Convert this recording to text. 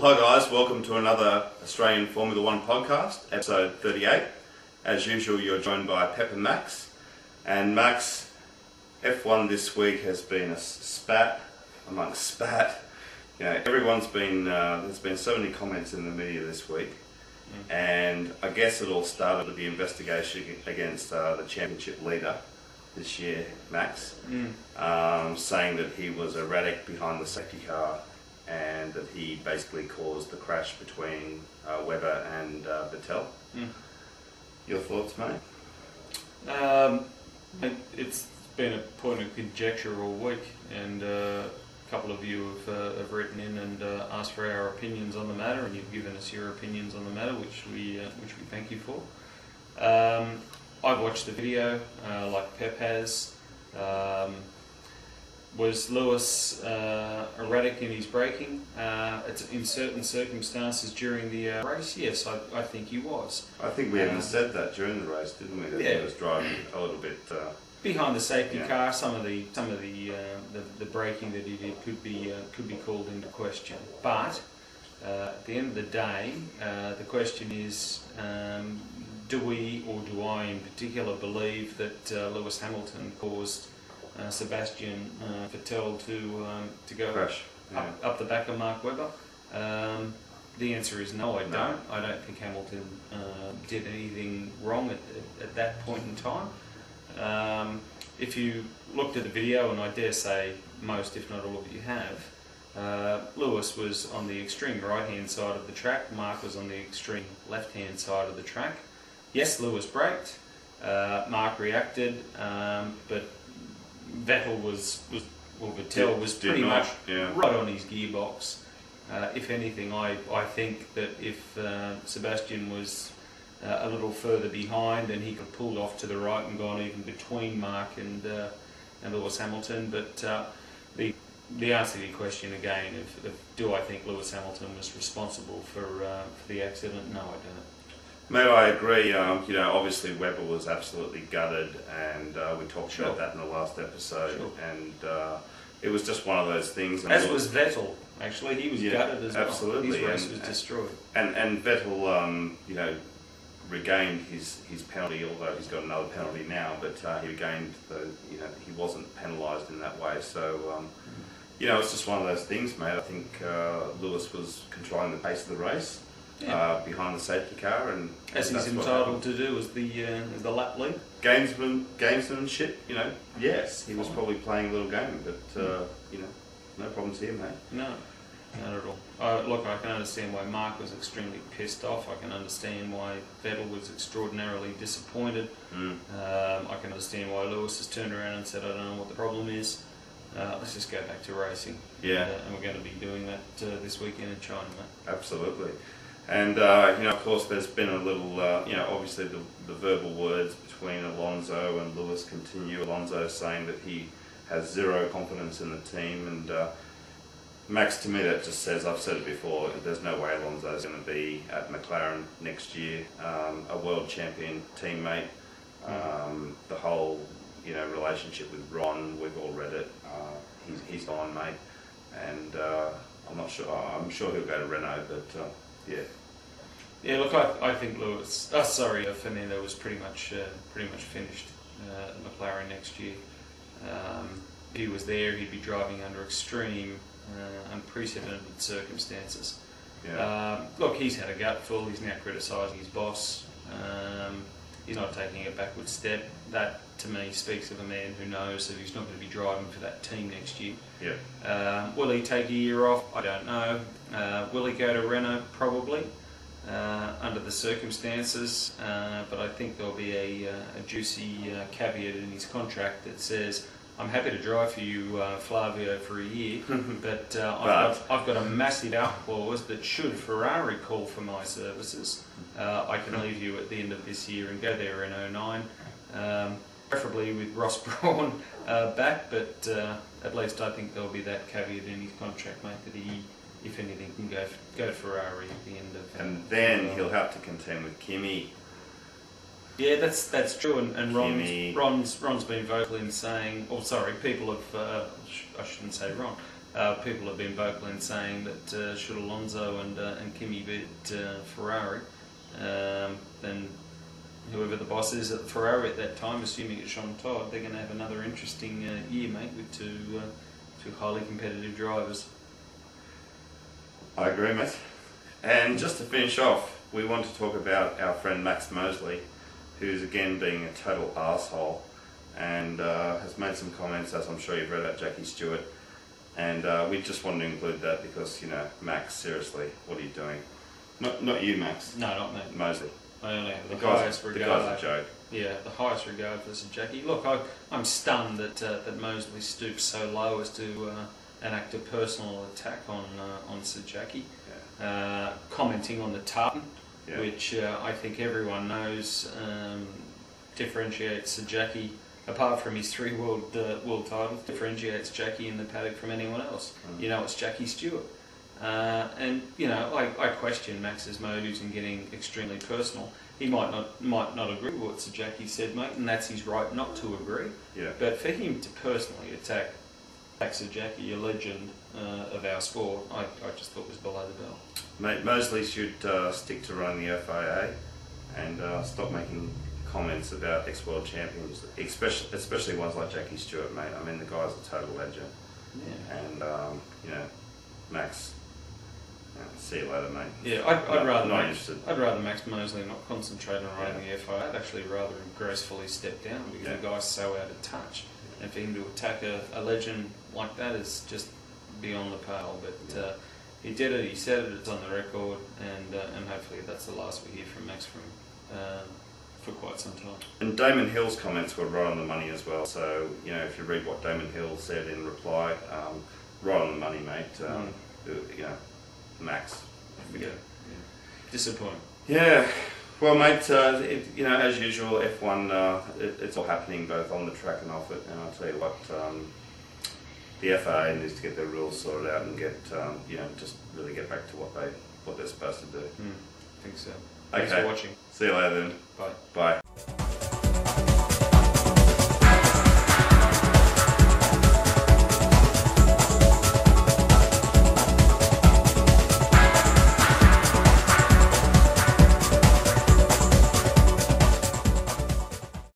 Hi guys, welcome to another Australian Formula One podcast, episode 38. As usual, you're joined by Pep and Max. And Max, F1 this week has been a spat amongst spat. You know, everyone's been, there's been so many comments in the media this week. And I guess it all started with the investigation against the championship leader this year, Max, saying that he was erratic behind the safety car and that he basically caused the crash between Webber and Vettel. Your thoughts, mate? It's been a point of conjecture all week, and a couple of you have written in and asked for our opinions on the matter, and you've given us your opinions on the matter, which we thank you for. I've watched the video, like Pep has. Was Lewis erratic in his braking? It's in certain circumstances during the race? Yes, I think he was. I think we even said that during the race, didn't we? That he was driving a little bit behind the safety car. Some of the braking that he did could be called into question. But at the end of the day, the question is, do we, or do I in particular, believe that Lewis Hamilton caused Sebastian Vettel to go crash up the back of Mark Webber? The answer is no, I don't. I don't think Hamilton did anything wrong at that point in time. If you looked at the video, and I dare say most, if not all of you have, Lewis was on the extreme right-hand side of the track, Mark was on the extreme left-hand side of the track. Yes, Lewis braked, Mark reacted, but Vettel was pretty much right on his gearbox. If anything, I think that if Sebastian was a little further behind, then he could have pulled off to the right and gone even between Mark and Lewis Hamilton. But the answer to your question again, if do I think Lewis Hamilton was responsible for the accident? No, I don't. Mate, I agree. You know, obviously Webber was absolutely gutted, and we talked about that in the last episode. And it was just one of those things. As was Vettel, actually, he was gutted as well. Absolutely, his race was destroyed. And Vettel, you know, regained his penalty, although he's got another penalty now. But he regained he wasn't penalised in that way. So you know, it's just one of those things, mate. I think Lewis was controlling the pace of the race. Behind the safety car, and as he's entitled to do as the lap lead. Gamesmanship, you know. Yes, he was probably playing a little game, but you know, no problems here, mate. No, not at all. Look, I can understand why Mark was extremely pissed off. I can understand why Vettel was extraordinarily disappointed. I can understand why Lewis has turned around and said, "I don't know what the problem is. Let's just go back to racing." Yeah, and we're going to be doing that this weekend in China, mate. Absolutely. And, you know, of course, there's been a little, you know, obviously the verbal words between Alonso and Lewis continue. Alonso saying that he has zero confidence in the team. And Max, to me, that just says, I've said it before, there's no way Alonso's going to be at McLaren next year. A world champion teammate. The whole, you know, relationship with Ron, we've all read it. He's gone, mate. And I'm not sure, I'm sure he'll go to Renault, but... Yeah. Look, I think Fernando was pretty much finished at McLaren next year. If he was there, he'd be driving under extreme, unprecedented circumstances. Look, he's had a gutful. He's now criticising his boss. He's not taking a backward step. That, to me, speaks of a man who knows that he's not going to be driving for that team next year. Will he take a year off? I don't know. Will he go to Renault? Probably, under the circumstances. But I think there'll be a juicy caveat in his contract that says, I'm happy to drive for you, Flavio, for a year, but I've got a massive out clause that should Ferrari call for my services, I can leave you at the end of this year and go there in 2009, preferably with Ross Brawn back, but at least I think there'll be that caveat in his contract, mate, that he, if anything, can go to Ferrari at the end of... And then he'll have to contend with Kimi. Yeah, that's true, and Ron's been vocal in saying, people have, I shouldn't say Ron, People have been vocal in saying that should Alonso and Kimi beat Ferrari, then whoever the boss is at Ferrari at that time, assuming it's Sean Todd, they're going to have another interesting year, mate, with two highly competitive drivers. I agree, mate. And just to finish off, we want to talk about our friend Max Mosley, who's again being a total arsehole and has made some comments, as I'm sure you've read, about Jackie Stewart. And we just wanted to include that because, you know, Max, seriously, what are you doing? Not you, Max. No, not me. Mosley. I only have the guy's, highest regard. The guy's a joke. Yeah, the highest regard for Sir Jackie. Look, I'm stunned that Mosley stoops so low as to enact a personal attack on Sir Jackie. Yeah. Commenting on the tartan, yeah, which I think everyone knows differentiates Sir Jackie, apart from his 3 world titles, differentiates Jackie in the paddock from anyone else. You know, it's Jackie Stewart. And you know, I question Max's motives in getting extremely personal. He might not agree with what Sir Jackie said, mate, and that's his right not to agree. Yeah. But for him to personally attack Sir Jackie, a legend of our sport, I just thought was below the belt. Mate, Mosley should stick to running the FIA and stop making comments about ex-world champions, especially ones like Jackie Stewart, mate. I mean, the guy's a total legend. Yeah. And you know, Max. See you later, mate. Yeah, I'd rather Max Mosley not concentrate on running the FIA. I'd actually rather him gracefully step down because the guy's so out of touch. And for him to attack a legend like that is just beyond the pale. But he did it. He said it. It's on the record, and hopefully that's the last we hear from Max for quite some time. And Damon Hill's comments were right on the money as well. So you know, if you read what Damon Hill said in reply, right on the money, mate. You know. Max. Yeah. Disappointing. Yeah. Well, mate, you know, as usual, F1, it's all happening both on the track and off it. And I'll tell you what, the FIA needs to get their rules sorted out and get, you know, just really get back to what they're supposed to do. I think so. Thanks for watching. See you later then. Bye. Bye.